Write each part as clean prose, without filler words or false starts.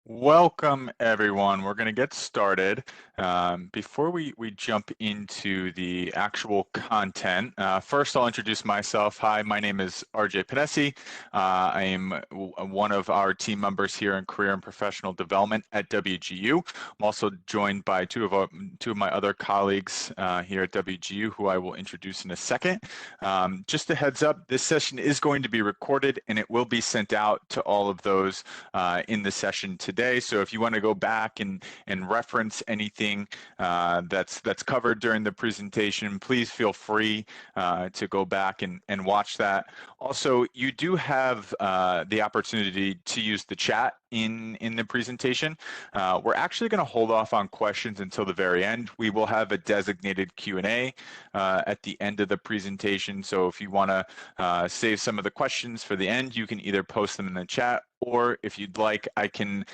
Welcome, everyone. We're going to get started. Before we jump into the actual content, first I'll introduce myself. Hi, my name is RJ Panesi. I am one of our team members here in Career and Professional Development at WGU. I'm also joined by two of my other colleagues here at WGU, who I will introduce in a second. Just a heads up, this session is going to be recorded and it will be sent out to all of those in the session today. So if you want to go back and reference anything that's covered during the presentation, please feel free to go back and watch that. Also, you do have the opportunity to use the chat in the presentation. We're actually going to hold off on questions until the very end. We will have a designated Q&A at the end of the presentation. So if you want to save some of the questions for the end, you can either post them in the chat, or if you'd like, I can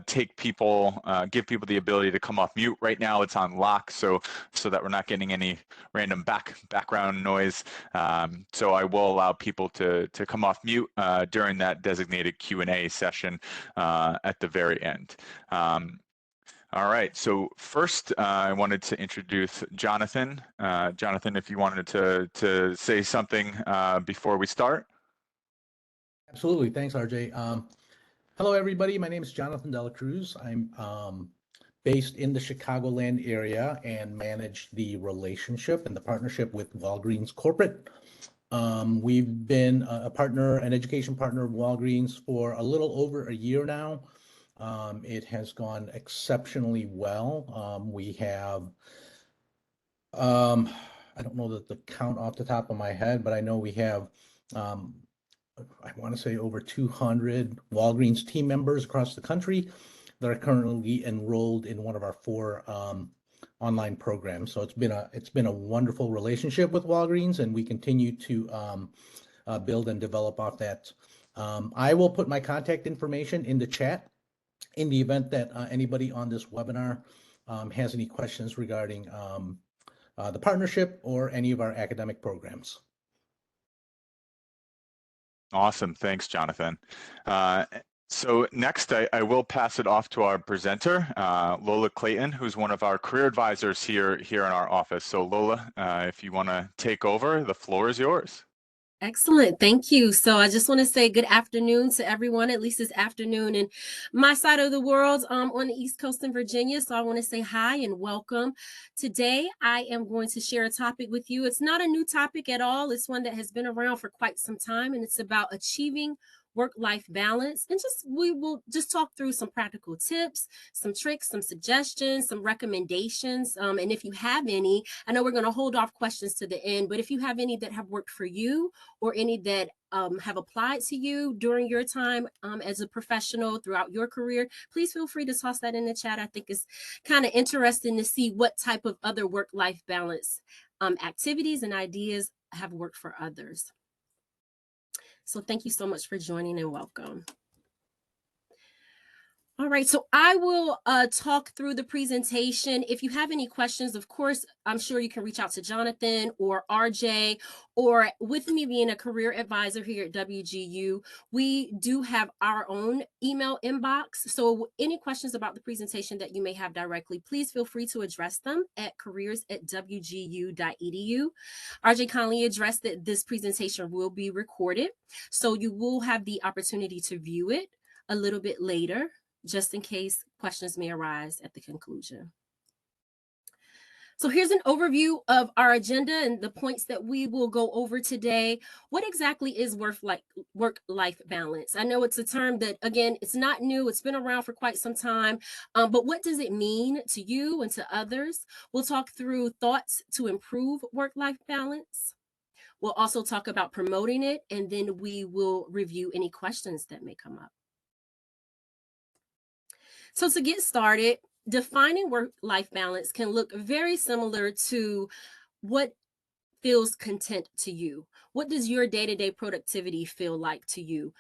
give people the ability to come off mute. Right now it's on lock, so that we're not getting any random background noise. So I will allow people to come off mute during that designated Q&A session at the very end. All right, so first I wanted to introduce Jonathan. Jonathan, if you wanted to say something before we start. Absolutely. Thanks, RJ. Hello, everybody. My name is Jonathan Dela Cruz. I'm based in the Chicagoland area and manage the relationship and the partnership with Walgreens Corporate. We've been an education partner of Walgreens for a little over a year now. It has gone exceptionally well. We have, I don't know the count off the top of my head, but I know we have I want to say over 200 Walgreens team members across the country that are currently enrolled in one of our 4 online programs. So it's been a wonderful relationship with Walgreens, and we continue to build and develop off that. I will put my contact information in the chat in the event that anybody on this webinar has any questions regarding the partnership or any of our academic programs. Awesome. Thanks, Jonathan. So next, I will pass it off to our presenter, Lola Clayton, who's one of our career advisors here in our office. So Lola, if you want to take over, the floor is yours. Excellent. Thank you. So I just want to say good afternoon to everyone, at least this afternoon in my side of the world on the East Coast in Virginia. So I want to say hi and welcome. Today, I am going to share a topic with you. It's not a new topic at all. It's one that has been around for quite some time, and it's about achieving work-life balance. And we will just talk through some practical tips, some tricks, some suggestions, some recommendations. And if you have any, I know we're going to hold off questions to the end, but if you have any that have worked for you or any that have applied to you during your time as a professional throughout your career, please feel free to toss that in the chat. I think it's kind of interesting to see what type of other work-life balance activities and ideas have worked for others. So thank you so much for joining and welcome. All right, so I will talk through the presentation. If you have any questions, of course, I'm sure you can reach out to Jonathan or RJ, or with me being a career advisor here at WGU, we do have our own email inbox. So any questions about the presentation that you may have directly, please feel free to address them at careers@wgu.edu. RJ kindly addressed that this presentation will be recorded, so you will have the opportunity to view it a little bit later, just in case questions may arise at the conclusion. So here's an overview of our agenda and the points that we will go over today. What exactly is work-life balance? I know it's a term that, again, it's not new. It's been around for quite some time. But what does it mean to you and to others? We'll talk through thoughts to improve work-life balance. We'll also talk about promoting it, and then we will review any questions that may come up. So to get started, defining work-life balance can look very similar to what feels content to you. What does your day-to-day productivity feel like to you?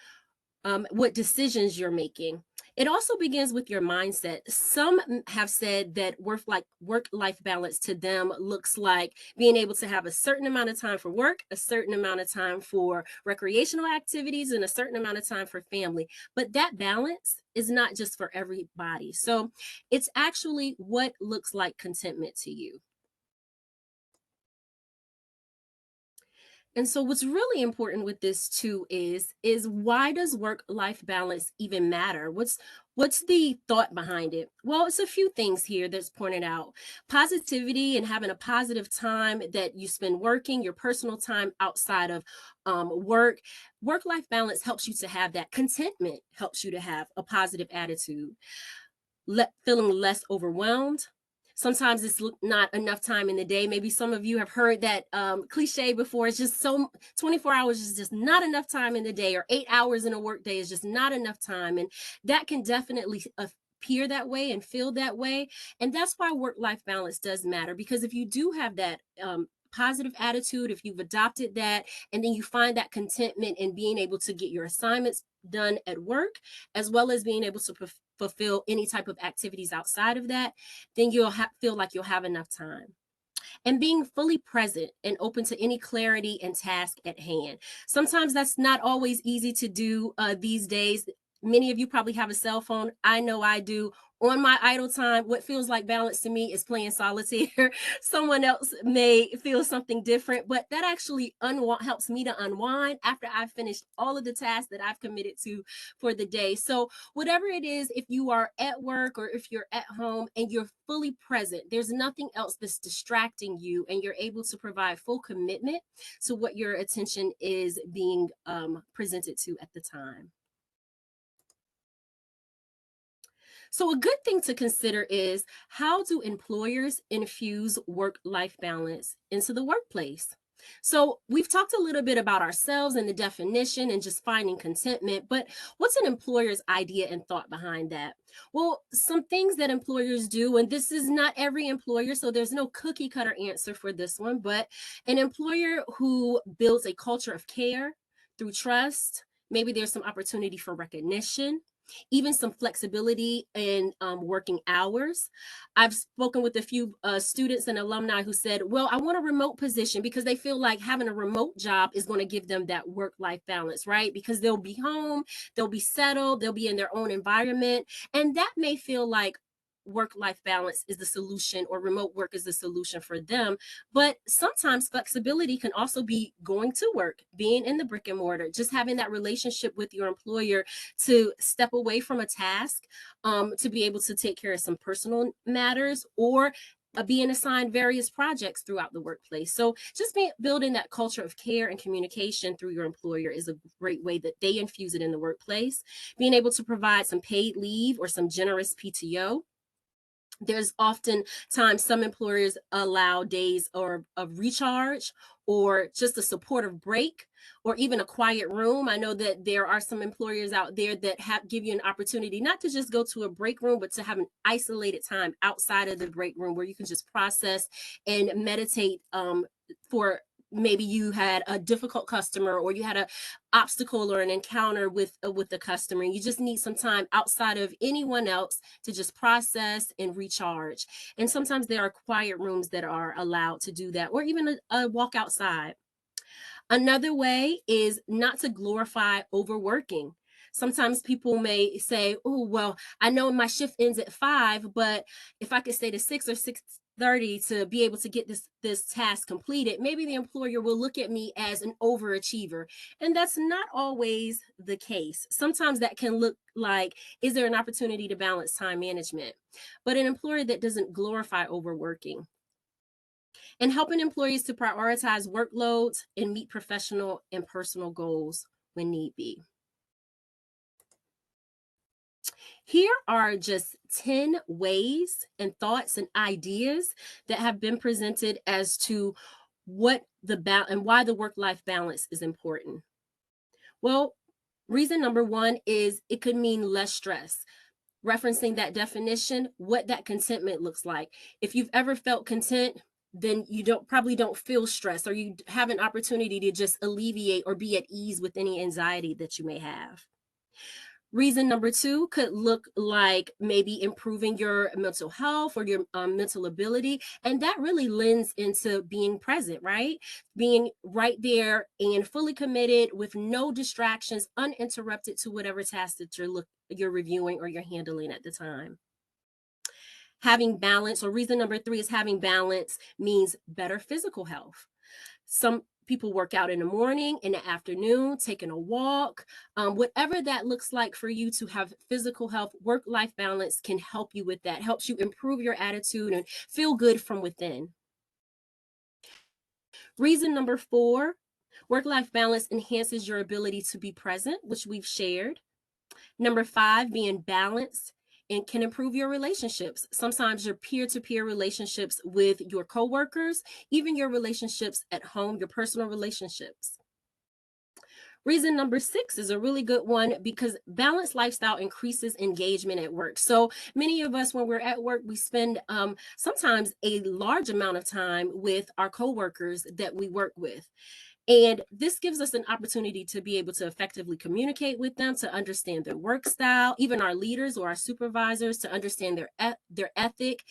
what decisions you're making. It also begins with your mindset. Some have said that work-life balance to them looks like being able to have a certain amount of time for work, a certain amount of time for recreational activities, and a certain amount of time for family. But that balance is not just for everybody. So it's actually what looks like contentment to you. And so what's really important with this too is why does work-life balance even matter? What's the thought behind it? Well, it's a few things here that's pointed out. Positivity and having a positive time that you spend working, your personal time outside of work. Work-life balance helps you to have that. Contentment helps you to have a positive attitude. Feeling less overwhelmed. Sometimes it's not enough time in the day. Maybe some of you have heard that cliche before. It's just 24 hours is just not enough time in the day, or 8 hours in a work day is just not enough time. And that can definitely appear that way and feel that way. And that's why work-life balance does matter, because if you do have that positive attitude, if you've adopted that, and then you find that contentment in being able to get your assignments done at work, as well as being able to fulfill any type of activities outside of that, then you'll feel like you'll have enough time. And being fully present and open to any clarity and task at hand. Sometimes that's not always easy to do these days. Many of you probably have a cell phone. I know I do. On my idle time, what feels like balance to me is playing solitaire. Someone else may feel something different, but that actually helps me to unwind after I've finished all of the tasks that I've committed to for the day. So whatever it is, if you are at work or if you're at home and you're fully present, there's nothing else that's distracting you, and you're able to provide full commitment to what your attention is being presented to at the time. So a good thing to consider is, how do employers infuse work-life balance into the workplace? So we've talked a little bit about ourselves and the definition and just finding contentment, but what's an employer's idea and thought behind that? Well, some things that employers do, and this is not every employer, so there's no cookie cutter answer for this one, but an employer who builds a culture of care through trust, maybe there's some opportunity for recognition, even some flexibility in working hours. I've spoken with a few students and alumni who said, well, I want a remote position, because they feel like having a remote job is going to give them that work-life balance, right? Because they'll be home, they'll be settled, they'll be in their own environment. And that may feel like work-life balance is the solution, or remote work is the solution for them. But sometimes flexibility can also be going to work, being in the brick and mortar, just having that relationship with your employer to step away from a task, to be able to take care of some personal matters, or being assigned various projects throughout the workplace. So just building that culture of care and communication through your employer is a great way that they infuse it in the workplace. Being able to provide some paid leave or some generous PTO. There's often times some employers allow days of recharge, or just a supportive break, or even a quiet room. I know that there are some employers out there that give you an opportunity not to just go to a break room, but to have an isolated time outside of the break room where you can just process and meditate for maybe you had a difficult customer, or you had an obstacle or an encounter with the customer, and you just need some time outside of anyone else to just process and recharge. And sometimes there are quiet rooms that are allowed to do that, or even a walk outside. Another way is not to glorify overworking. Sometimes people may say, oh, well, I know my shift ends at 5, but if I could stay to 6 or 6:30 to be able to get this task completed, maybe the employer will look at me as an overachiever. And that's not always the case. Sometimes that can look like, is there an opportunity to balance time management? But an employer that doesn't glorify overworking, and helping employees to prioritize workloads and meet professional and personal goals when need be. Here are just 10 ways and thoughts and ideas that have been presented as to what and why the work-life balance is important. Well, reason number one is it could mean less stress. Referencing that definition, what that contentment looks like. If you've ever felt content, then you probably don't feel stressed, or you have an opportunity to just alleviate or be at ease with any anxiety that you may have. Reason number 2 could look like maybe improving your mental health or your mental ability. And that really lends into being present, right? Being right there and fully committed with no distractions, uninterrupted to whatever task that you're reviewing or you're handling at the time. Having balance, or reason number 3 is having balance means better physical health. Some people work out in the morning, in the afternoon, taking a walk, whatever that looks like for you to have physical health. Work-life balance can help you with that, helps you improve your attitude and feel good from within. Reason number 4, work-life balance enhances your ability to be present, which we've shared. Number 5, being balanced and can improve your relationships. Sometimes your peer-to-peer relationships with your coworkers, even your relationships at home, your personal relationships. Reason number 6 is a really good one because balanced lifestyle increases engagement at work. So many of us, when we're at work, we spend sometimes a large amount of time with our coworkers that we work with. And this gives us an opportunity to be able to effectively communicate with them, to understand their work style, even our leaders or our supervisors, to understand their ethic.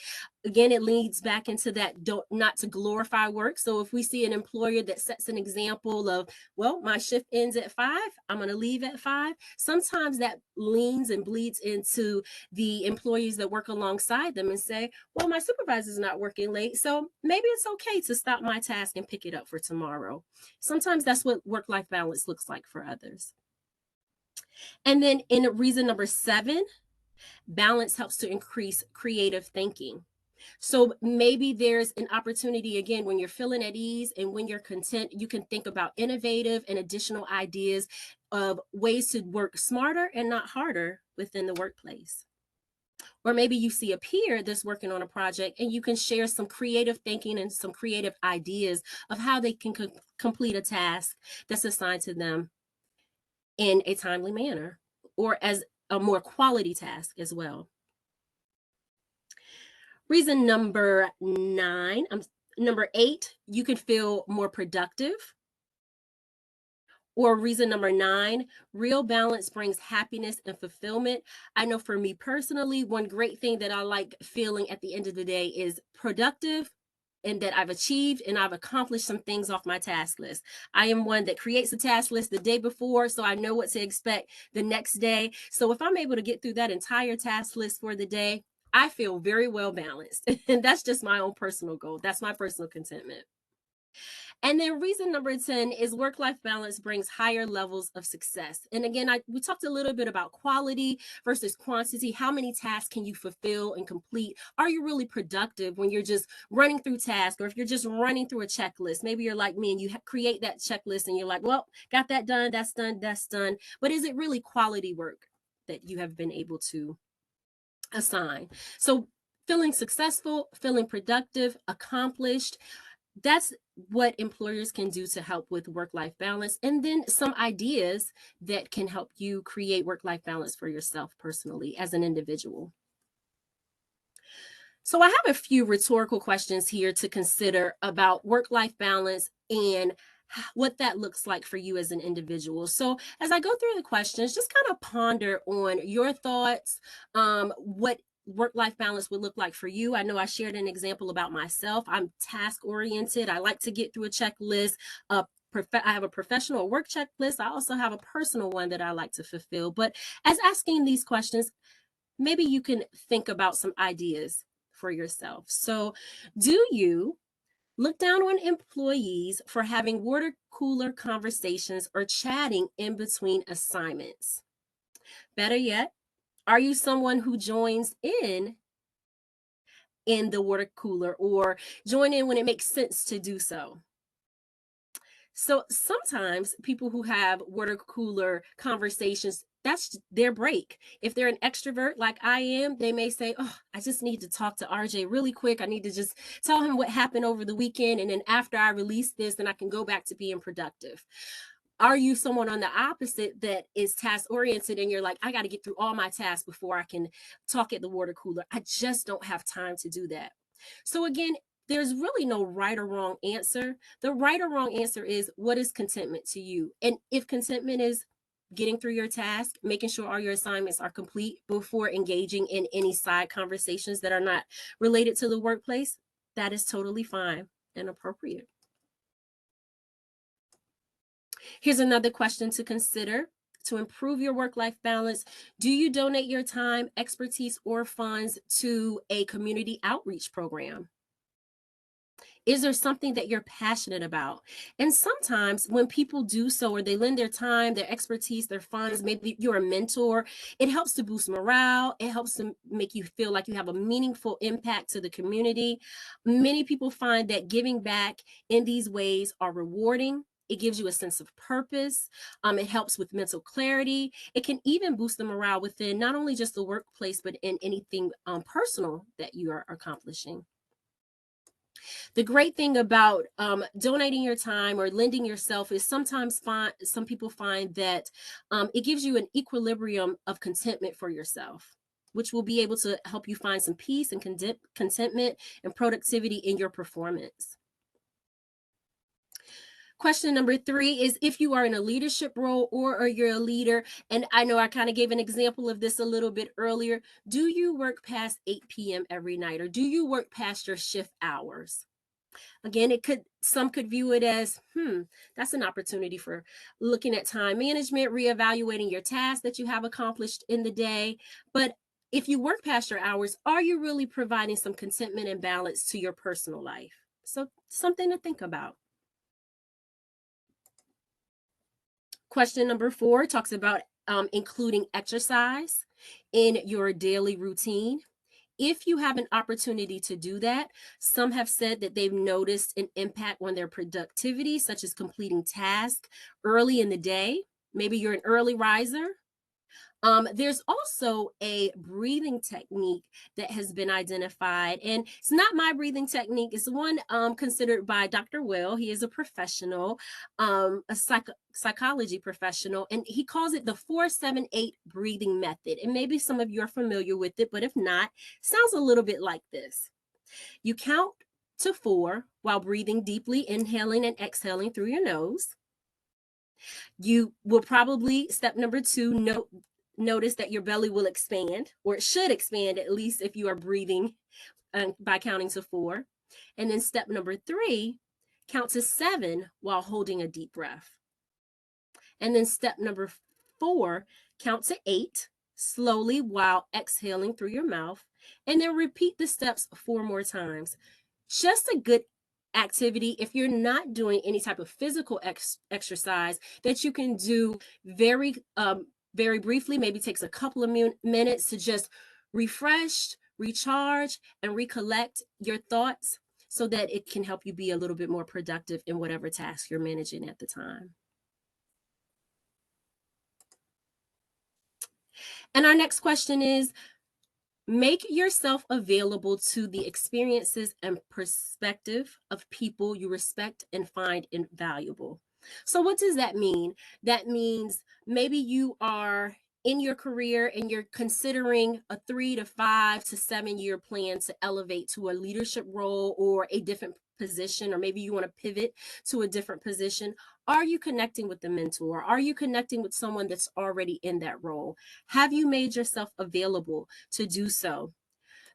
Again, it leads back into that not to glorify work. So if we see an employer that sets an example of, well, my shift ends at 5, I'm going to leave at 5. Sometimes that leans and bleeds into the employees that work alongside them and say, well, my supervisor's not working late, so maybe it's okay to stop my task and pick it up for tomorrow. Sometimes that's what work-life balance looks like for others. And then in reason number 7, balance helps to increase creative thinking. So maybe there's an opportunity, again, when you're feeling at ease and when you're content, you can think about innovative and additional ideas of ways to work smarter and not harder within the workplace. Or maybe you see a peer that's working on a project and you can share some creative thinking and some creative ideas of how they can complete a task that's assigned to them in a timely manner or as a more quality task as well. Reason number 8, you can feel more productive. Or reason number 9, real balance brings happiness and fulfillment. I know for me personally, one great thing that I like feeling at the end of the day is productive and that I've achieved and I've accomplished some things off my task list. I am one that creates a task list the day before, so I know what to expect the next day. So if I'm able to get through that entire task list for the day, I feel very well balanced. And that's just my own personal goal. That's my personal contentment. And then reason number 10 is work-life balance brings higher levels of success. And again, we talked a little bit about quality versus quantity. How many tasks can you fulfill and complete? Are you really productive when you're just running through tasks, or if you're just running through a checklist? Maybe you're like me and you create that checklist and you're like, well, got that done, that's done, that's done. But is it really quality work that you have been able to assign? So feeling successful, feeling productive, accomplished, that's what employers can do to help with work-life balance. And then some ideas that can help you create work-life balance for yourself personally as an individual. So I have a few rhetorical questions here to consider about work-life balance and what that looks like for you as an individual. So as I go through the questions, just kind of ponder on your thoughts, what work-life balance would look like for you. I know I shared an example about myself. I'm task-oriented. I like to get through a checklist. I have a professional work checklist. I also have a personal one that I like to fulfill. But as asking these questions, maybe you can think about some ideas for yourself. So do you look down on employees for having water cooler conversations or chatting in between assignments? Better yet, are you someone who joins in the water cooler or join in when it makes sense to do so? So sometimes people who have water cooler conversations, that's their break. If they're an extrovert like I am, they may say, oh, I just need to talk to RJ really quick. I need to just tell him what happened over the weekend. And then after I release this, then I can go back to being productive. Are you someone on the opposite that is task oriented and you're like, I got to get through all my tasks before I can talk at the water cooler? I just don't have time to do that. So again, there's really no right or wrong answer. The right or wrong answer is, what is contentment to you? And if contentment is getting through your task, making sure all your assignments are complete before engaging in any side conversations that are not related to the workplace, that is totally fine and appropriate. Here's another question to consider. To improve your work-life balance, do you donate your time, expertise, or funds to a community outreach program? Is there something that you're passionate about? And sometimes when people do so, or they lend their time, their expertise, their funds, maybe you're a mentor, it helps to boost morale. It helps to make you feel like you have a meaningful impact to the community. Many people find that giving back in these ways are rewarding. It gives you a sense of purpose. It helps with mental clarity. It can even boost the morale within not only just the workplace, but in anything personal that you are accomplishing. The great thing about donating your time or lending yourself is sometimes some people find that it gives you an equilibrium of contentment for yourself, which will be able to help you find some peace and contentment and productivity in your performance. Question number 3 is, if you are in a leadership role or you're a leader, and I know I kind of gave an example of this a little bit earlier, do you work past 8 p.m. every night, or do you work past your shift hours? Again, some could view it as, that's an opportunity for looking at time management, reevaluating your tasks that you have accomplished in the day. But if you work past your hours, are you really providing some contentment and balance to your personal life? So something to think about. Question number 4 talks about including exercise in your daily routine. If you have an opportunity to do that, some have said that they've noticed an impact on their productivity, such as completing tasks early in the day. Maybe you're an early riser. There's also a breathing technique that has been identified, and it's not my breathing technique. It's one considered by Dr. Well. He is a professional, a psychology professional, and he calls it the 4-7-8 breathing method. And maybe some of you are familiar with it, but if not, it sounds a little bit like this. You count to 4 while breathing deeply, inhaling and exhaling through your nose. You will probably, step number 2, notice that your belly will expand, or it should expand, at least if you are breathing by counting to 4. And then step number 3, count to 7 while holding a deep breath. And then step number 4, count to 8 slowly while exhaling through your mouth. And then repeat the steps 4 more times. Just a good activity if you're not doing any type of physical exercise that you can do very briefly. Maybe takes a couple of minutes to just refresh, recharge, and recollect your thoughts so that it can help you be a little bit more productive in whatever task you're managing at the time. And our next question is, make yourself available to the experiences and perspective of people you respect and find invaluable. So what does that mean? That means maybe you are in your career and you're considering a 3 to 5 to 7 year plan to elevate to a leadership role or a different position, or maybe you want to pivot to a different position. Are you connecting with the mentor? Are you connecting with someone that's already in that role? Have you made yourself available to do so?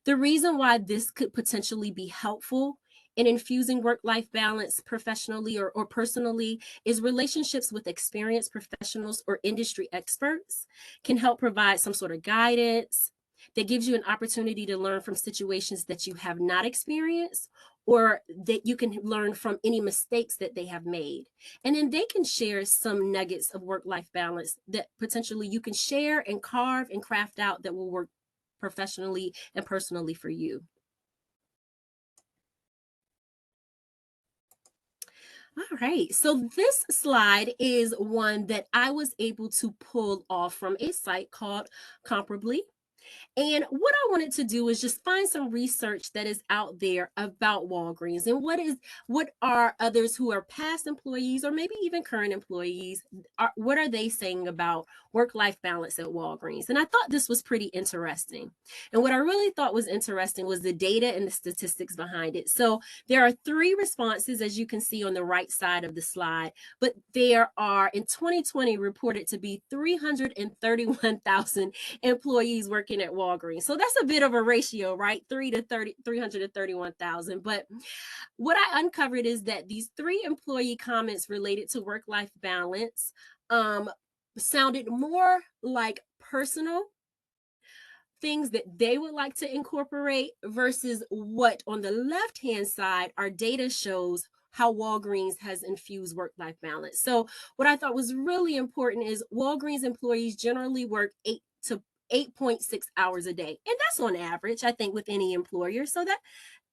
The reason why this could potentially be helpful in infusing work-life balance professionally or personally is relationships with experienced professionals or industry experts can help provide some sort of guidance that gives you an opportunity to learn from situations that you have not experienced, or that you can learn from any mistakes that they have made. And then they can share some nuggets of work-life balance that potentially you can share and carve and craft out that will work professionally and personally for you. All right, so this slide is one that I was able to pull off from a site called Comparably. And what I wanted to do is just find some research that is out there about Walgreens and what are others who are past employees or maybe even current employees, what are they saying about work-life balance at Walgreens? And I thought this was pretty interesting. And what I really thought was interesting was the data and the statistics behind it. So there are 3 responses, as you can see on the right side of the slide, but there are in 2020 reported to be 331,000 employees working at Walgreens. So that's a bit of a ratio, right? 331,000. But what I uncovered is that these 3 employee comments related to work-life balance sounded more like personal things that they would like to incorporate versus what on the left-hand side our data shows how Walgreens has infused work-life balance. So what I thought was really important is Walgreens employees generally work 8.6 hours a day. And that's on average, I think, with any employer. So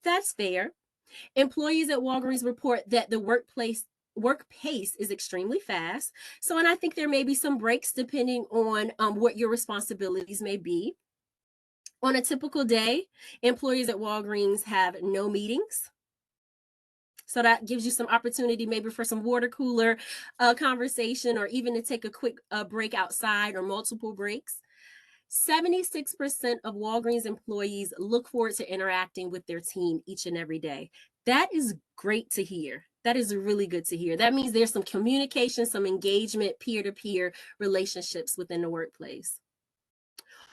that's fair. Employees at Walgreens report that the work pace is extremely fast. So, and I think there may be some breaks depending on what your responsibilities may be. On a typical day, employees at Walgreens have no meetings. So that gives you some opportunity maybe for some water cooler conversation or even to take a quick break outside or multiple breaks. 76% of Walgreens employees look forward to interacting with their team each and every day. That is great to hear. That is really good to hear. That means there's some communication, some engagement, peer-to-peer relationships within the workplace.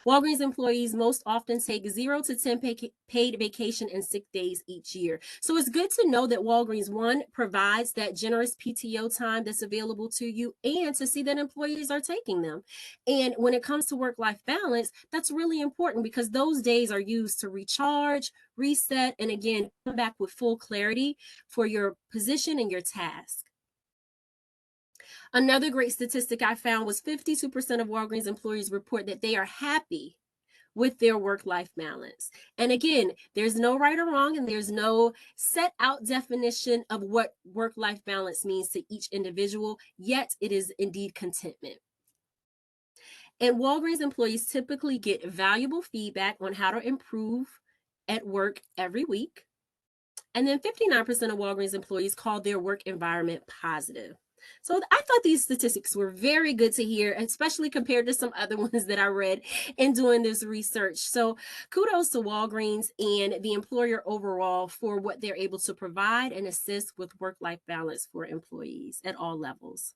Walgreens employees most often take 0 to 10 paid vacation and sick days each year. So it's good to know that Walgreens, one, provides that generous PTO time that's available to you and to see that employees are taking them. And when it comes to work-life balance, that's really important because those days are used to recharge, reset, and again, come back with full clarity for your position and your task. Another great statistic I found was 52% of Walgreens employees report that they are happy with their work-life balance. And again, there's no right or wrong, and there's no set out definition of what work-life balance means to each individual, yet it is indeed contentment. And Walgreens employees typically get valuable feedback on how to improve at work every week. And then 59% of Walgreens employees call their work environment positive. So I thought these statistics were very good to hear, especially compared to some other ones that I read in doing this research. So kudos to Walgreens and the employer overall for what they're able to provide and assist with work-life balance for employees at all levels.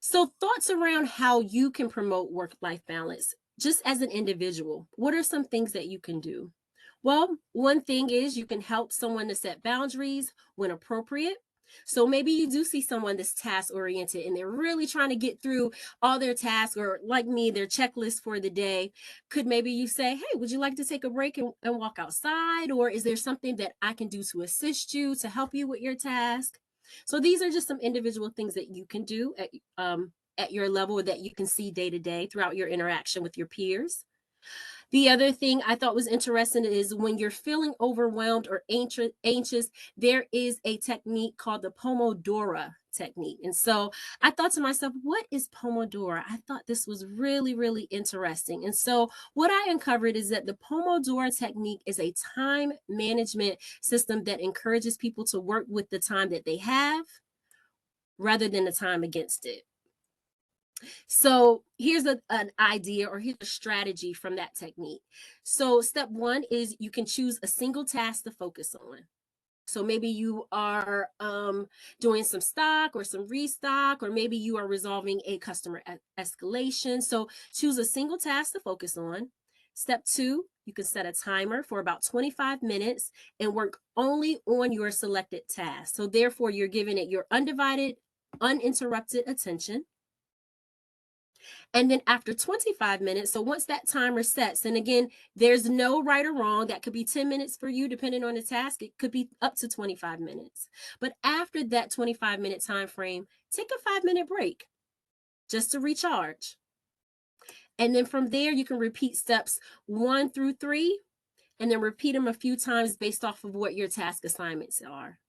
So thoughts around how you can promote work-life balance just as an individual. What are some things that you can do? Well, one thing is you can help someone to set boundaries when appropriate. So maybe you do see someone that's task oriented and they're really trying to get through all their tasks, or like me, their checklist for the day. Could maybe you say, hey, would you like to take a break and walk outside? Or is there something that I can do to assist you, to help you with your task? So these are just some individual things that you can do at your level that you can see day to day throughout your interaction with your peers. The other thing I thought was interesting is when you're feeling overwhelmed or anxious, there is a technique called the Pomodoro technique. And so I thought to myself, what is Pomodoro? I thought this was really, really interesting. And so what I uncovered is that the Pomodoro technique is a time management system that encourages people to work with the time that they have rather than the time against it. So here's an idea, or here's a strategy from that technique. So step 1 is you can choose a single task to focus on. So maybe you are doing some stock or some restock, or maybe you are resolving a customer escalation. So choose a single task to focus on. Step 2, you can set a timer for about 25 minutes and work only on your selected task. So therefore, you're giving it your undivided, uninterrupted attention. And then after 25 minutes, so once that timer sets, and again, there's no right or wrong, that could be 10 minutes for you, depending on the task. It could be up to 25 minutes. But after that 25-minute time frame, take a 5-minute break just to recharge. And then from there, you can repeat steps 1 through 3, and then repeat them a few times based off of what your task assignments are.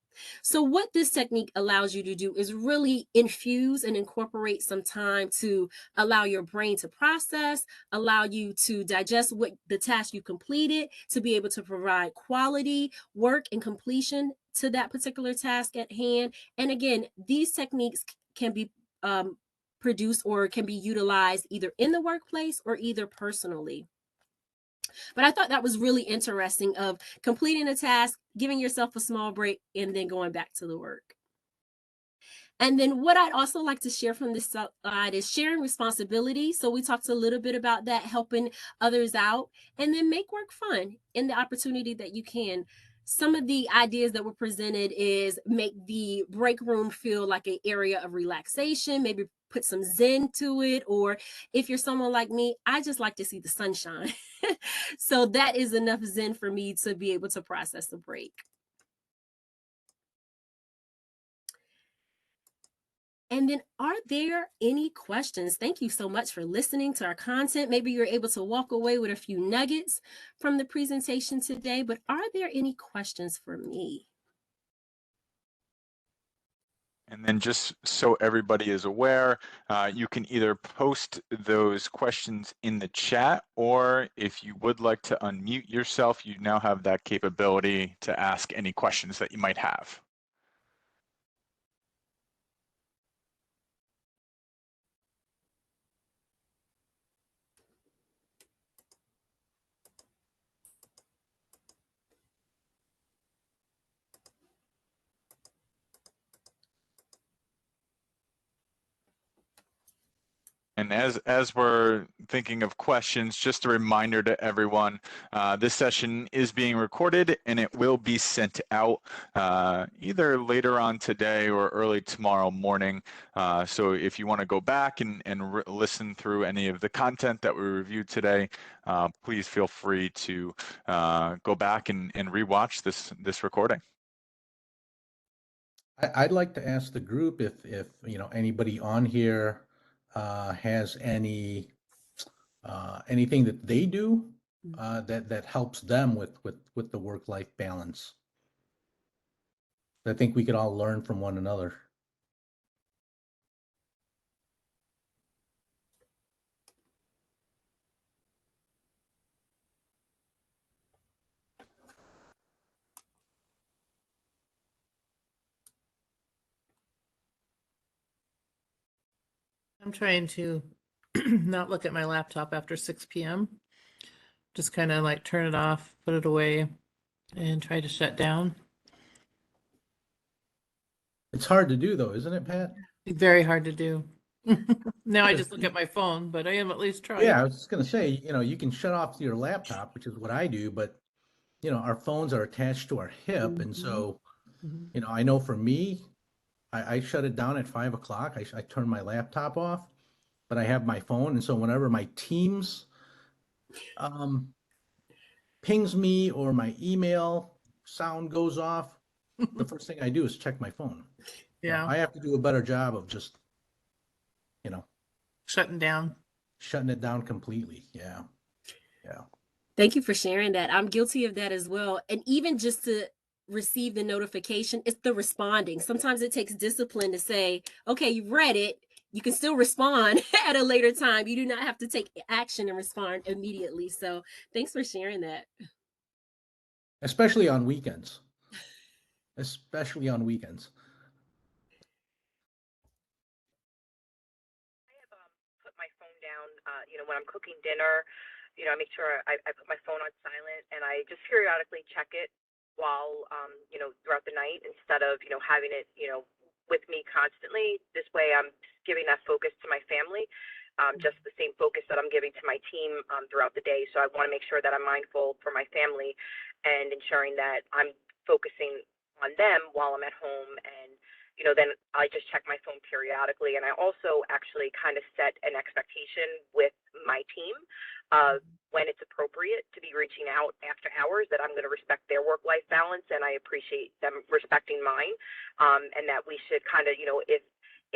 So what this technique allows you to do is really infuse and incorporate some time to allow your brain to process, allow you to digest what the task you completed, to be able to provide quality work and completion to that particular task at hand. And again, these techniques can be produced or can be utilized either in the workplace or either personally. But I thought that was really interesting of completing a task, giving yourself a small break, and then going back to the work. And then what I'd also like to share from this slide is sharing responsibility. So we talked a little bit about that, helping others out, and then make work fun in the opportunity that you can. Some of the ideas that were presented is make the break room feel like an area of relaxation, maybe put some zen to it, or if you're someone like me, I just like to see the sunshine. So that is enough zen for me to be able to process the break. And then, are there any questions? Thank you so much for listening to our content. Maybe you're able to walk away with a few nuggets from the presentation today, but are there any questions for me? And then just so everybody is aware, you can either post those questions in the chat, or if you would like to unmute yourself, you now have that capability to ask any questions that you might have. And as we're thinking of questions, just a reminder to everyone, this session is being recorded and it will be sent out either later on today or early tomorrow morning. So if you want to go back and listen through any of the content that we reviewed today, please feel free to go back and rewatch this recording. I'd like to ask the group if anybody on here has anything that they do that helps them with the work-life balance. I think we could all learn from one another. I'm trying to not look at my laptop after 6 p.m. Just kind of like turn it off, put it away, and try to shut down. It's hard to do though, isn't it, Pat? Very hard to do. Now I just look at my phone, but I am at least trying. Yeah, I was just gonna say, you can shut off your laptop, which is what I do, but our phones are attached to our hip, and so I know for me, I shut it down at 5 o'clock. I turn my laptop off, but I have my phone, and so whenever my Teams pings me or my email sound goes off, the first thing I do is check my phone. Yeah. I have to do a better job of just, Shutting down. shutting it down completely. Yeah. Thank you for sharing that. I'm guilty of that as well. And even just to receive the notification, it's the responding. Sometimes it takes discipline to say, okay, you read it. You can still respond at a later time. You do not have to take action and respond immediately. So thanks for sharing that. Especially on weekends. Especially on weekends. Put my phone down, when I'm cooking dinner, I make sure I put my phone on silent, and I just periodically check it while, throughout the night, instead of, having it, with me constantly. This way I'm giving that focus to my family, just the same focus that I'm giving to my team throughout the day. So I want to make sure that I'm mindful for my family and ensuring that I'm focusing on them while I'm at home. And then I just check my phone periodically. And I also actually kind of set an expectation with my team when it's appropriate to be reaching out after hours, that I'm going to respect their work-life balance, and I appreciate them respecting mine, and that we should kind of, if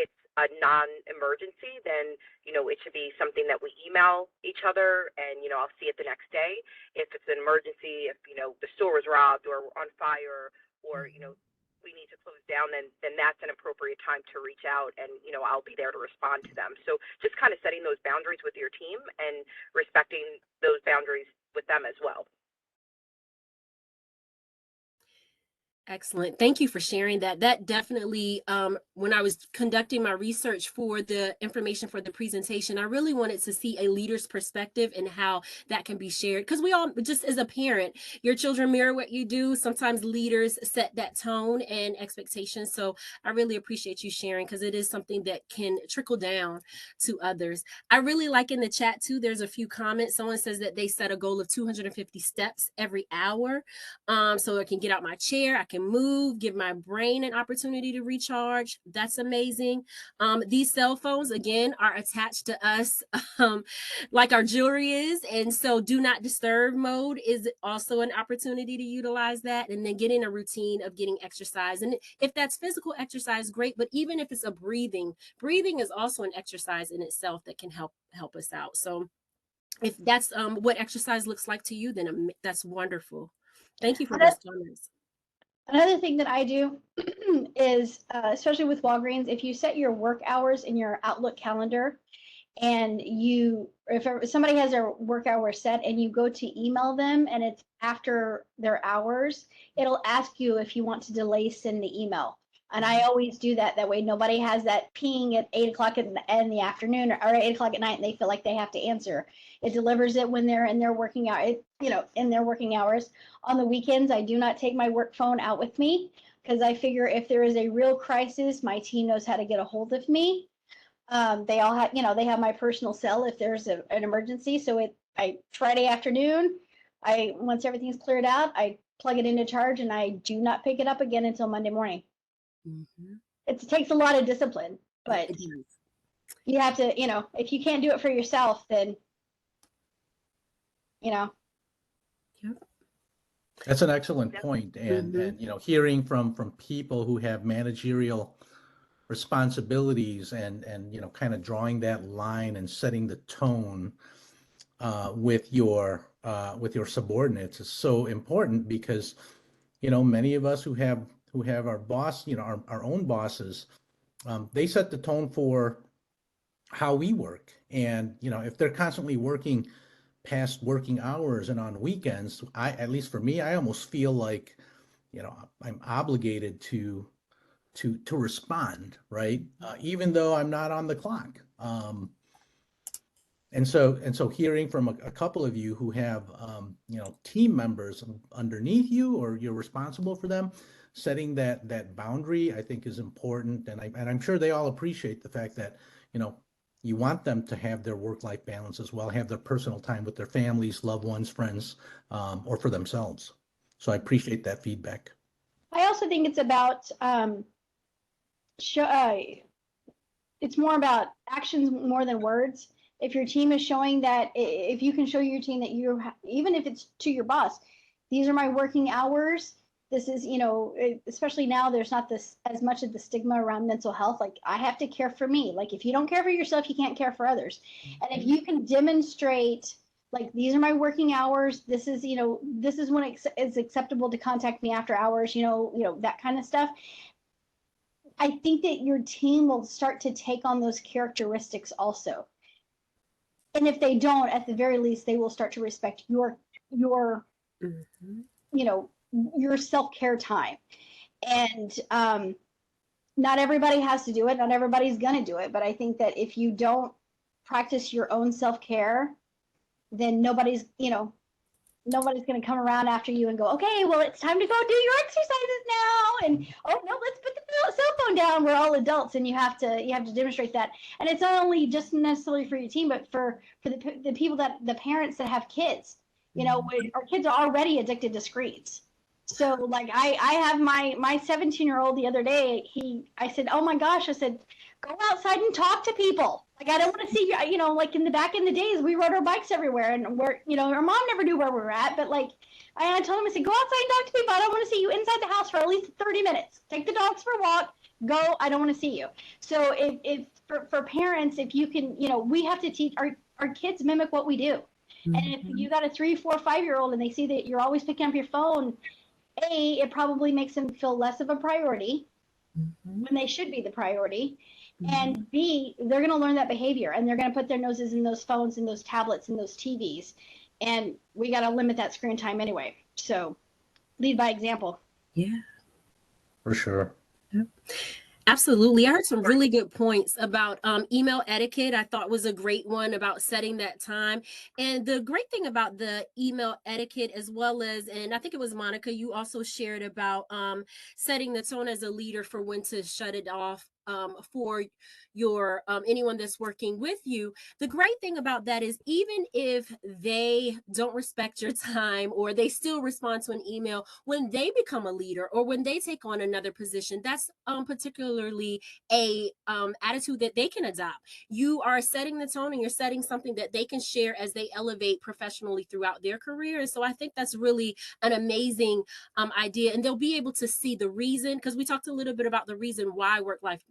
it's a non-emergency, then, it should be something that we email each other, and, I'll see it the next day. If it's an emergency, if, the store was robbed or on fire, or, we need to close down, then that's an appropriate time to reach out, and I'll be there to respond to them. So just kind of setting those boundaries with your team and respecting those boundaries with them as well. Excellent. Thank you for sharing that. That definitely, when I was conducting my research for the information for the presentation, I really wanted to see a leader's perspective and how that can be shared. Because we all, just as a parent, your children mirror what you do. Sometimes leaders set that tone and expectations. So I really appreciate you sharing, because it is something that can trickle down to others. I really like in the chat too, there's a few comments. Someone says that they set a goal of 250 steps every hour. So I can get out my chair, I can move, give my brain an opportunity to recharge. That's amazing. These cell phones, again, are attached to us like our jewelry is. And so do not disturb mode is also an opportunity to utilize that. And then getting a routine of getting exercise. And if that's physical exercise, great. But even if it's a breathing is also an exercise in itself that can help us out. So if that's what exercise looks like to you, then that's wonderful. Thank you for those comments. Another thing that I do is, especially with Walgreens, if you set your work hours in your Outlook calendar, and if somebody has their work hour set and you go to email them and it's after their hours, it'll ask you if you want to delay send the email. And I always do that. That way nobody has that ping at 8 o'clock in the afternoon or 8 o'clock at night and they feel like they have to answer. It delivers it when they're in their working hour, in their working hours. On the weekends, I do not take my work phone out with me, because I figure if there is a real crisis, my team knows how to get a hold of me. They all have, they have my personal cell if there's an emergency. So Friday afternoon, once everything's cleared out, I plug it into charge and I do not pick it up again until Monday morning. Mm-hmm. It takes a lot of discipline, but you have to, if you can't do it for yourself, then, Yep. That's an excellent point. And, hearing from people who have managerial responsibilities and kind of drawing that line and setting the tone with your subordinates is so important, because many of us who have our boss, our own bosses, they set the tone for how we work. And if they're constantly working past working hours and on weekends, at least for me, I almost feel like I'm obligated to respond, right? Even though I'm not on the clock. And so hearing from a couple of you who have team members underneath you, or you're responsible for them, setting that boundary, I think, is important. And I'm sure they all appreciate the fact that you want them to have their work-life balance as well, have their personal time with their families, loved ones, friends, or for themselves. So I appreciate that feedback. I also think it's about it's more about actions more than words. If your team is showing that, if you can show your team that even if it's to your boss, these are my working hours. This is, especially now, there's not as much of the stigma around mental health. Like, I have to care for me. Like, if you don't care for yourself, you can't care for others. And if you can demonstrate, like, these are my working hours, this is, this is when it's acceptable to contact me after hours, that kind of stuff. I think that your team will start to take on those characteristics also. And if they don't, at the very least, they will start to respect your self-care time. And not everybody has to do it. Not everybody's going to do it. But I think that if you don't practice your own self-care, then nobody's going to come around after you and go, okay, well, it's time to go do your exercises now. And, oh, no, let's put the cell phone down. We're all adults, and you have to demonstrate that. And it's not only just necessarily for your team, but for the people the parents that have kids. Our kids are already addicted to screens. So, like, I have my 17-year-old the other day, I said, oh my gosh, I said, go outside and talk to people. Like, I don't want to see you, like in the days, we rode our bikes everywhere, and our mom never knew where we were at, but like, I told him, I said, go outside and talk to people. I don't want to see you inside the house for at least 30 minutes. Take the dogs for a walk, go, I don't want to see you. So if for parents, if you can, we have to teach, our kids mimic what we do. Mm-hmm. And if you got a 3, 4, 5-year-old and they see that you're always picking up your phone, it probably makes them feel less of a priority Mhm. when they should be the priority. Mhm. And B, they're going to learn that behavior and they're going to put their noses in those phones and those tablets and those TVs. And we got to limit that screen time anyway. So lead by example. Yeah. For sure. Yep. Absolutely. I heard some really good points about email etiquette. I thought was a great one about setting that time. And the great thing about the email etiquette, as well as, and I think it was Monica, you also shared about setting the tone as a leader for when to shut it off for your anyone that's working with you. The great thing about that is even if they don't respect your time or they still respond to an email, when they become a leader or when they take on another position, that's particularly a attitude that they can adopt. You are setting the tone and you're setting something that they can share as they elevate professionally throughout their career. And so I think that's really an amazing idea, and they'll be able to see the reason, because we talked a little bit about the reason why work-life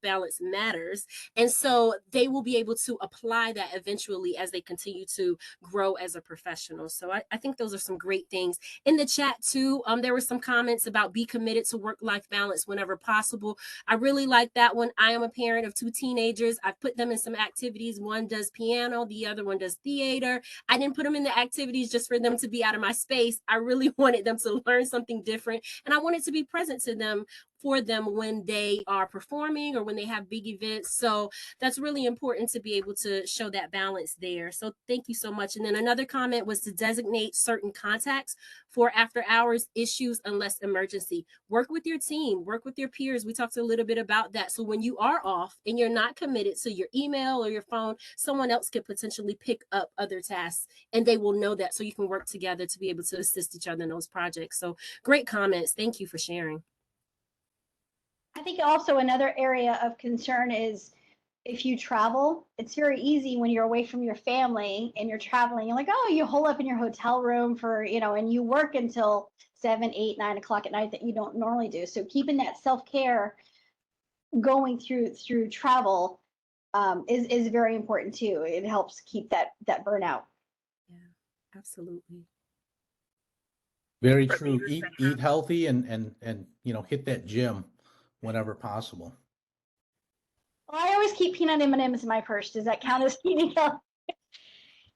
balance matters, and so they will be able to apply that eventually as they continue to grow as a professional. So I think those are some great things. In the chat too, there were some comments about be committed to work-life balance whenever possible. I really like that one. I am a parent of 2 teenagers. I've put them in some activities. One does piano, the other one does theater. I didn't put them in the activities just for them to be out of my space. I really wanted them to learn something different, and I wanted to be present to them for them when they are performing or when they have big events. So that's really important to be able to show that balance there. So thank you so much. And then another comment was to designate certain contacts for after hours issues unless emergency. Work with your team, work with your peers. We talked a little bit about that. So when you are off and you're not committed to your email or your phone, someone else could potentially pick up other tasks and they will know that, so you can work together to be able to assist each other in those projects. So great comments. Thank you for sharing. I think also another area of concern is if you travel, it's very easy when you're away from your family and you're traveling. You're like, oh, you hole up in your hotel room for, and you work until 7, 8, 9 o'clock at night that you don't normally do. So keeping that self-care going through travel is very important too. It helps keep that burnout. Yeah, absolutely. Very true. Eat healthy and hit that gym whenever possible. Well, I always keep peanut M&Ms in my purse. Does that count as eating healthy?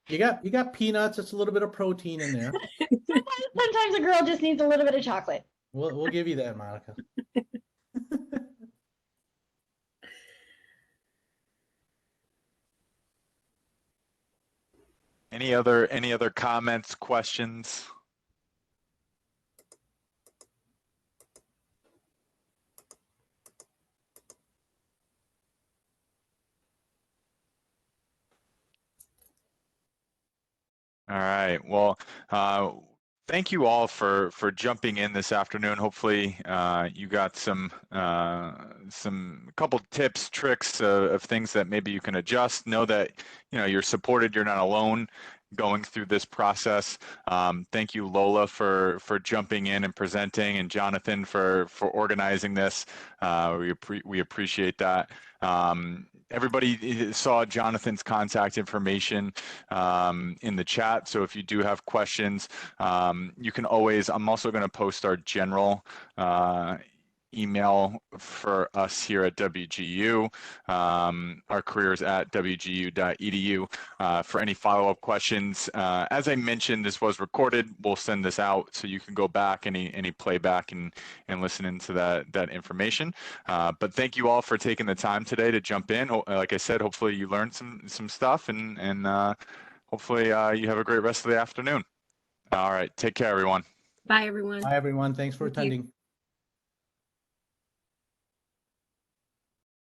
You got peanuts. It's a little bit of protein in there. Sometimes a girl just needs a little bit of chocolate. We'll give you that, Monica. Any other comments, questions? All right. Well, thank you all for jumping in this afternoon. Hopefully, you got some couple tips, tricks of things that maybe you can adjust. Know that you're supported. You're not alone going through this process. Thank you, Lola, for jumping in and presenting, and Jonathan for organizing this. We appreciate that. Everybody saw Jonathan's contact information in the chat. So if you do have questions, you can always, I'm also going to post our general email for us here at WGU, our careers at wgu.edu, for any follow-up questions. As I mentioned, this was recorded. We'll send this out so you can go back, any playback, and listen into that information. But thank you all for taking the time today to jump in. Like I said, hopefully you learned some stuff, and hopefully you have a great rest of the afternoon. All right, take care, everyone. Bye, everyone. Hi, everyone. Thanks for Thank you. attending.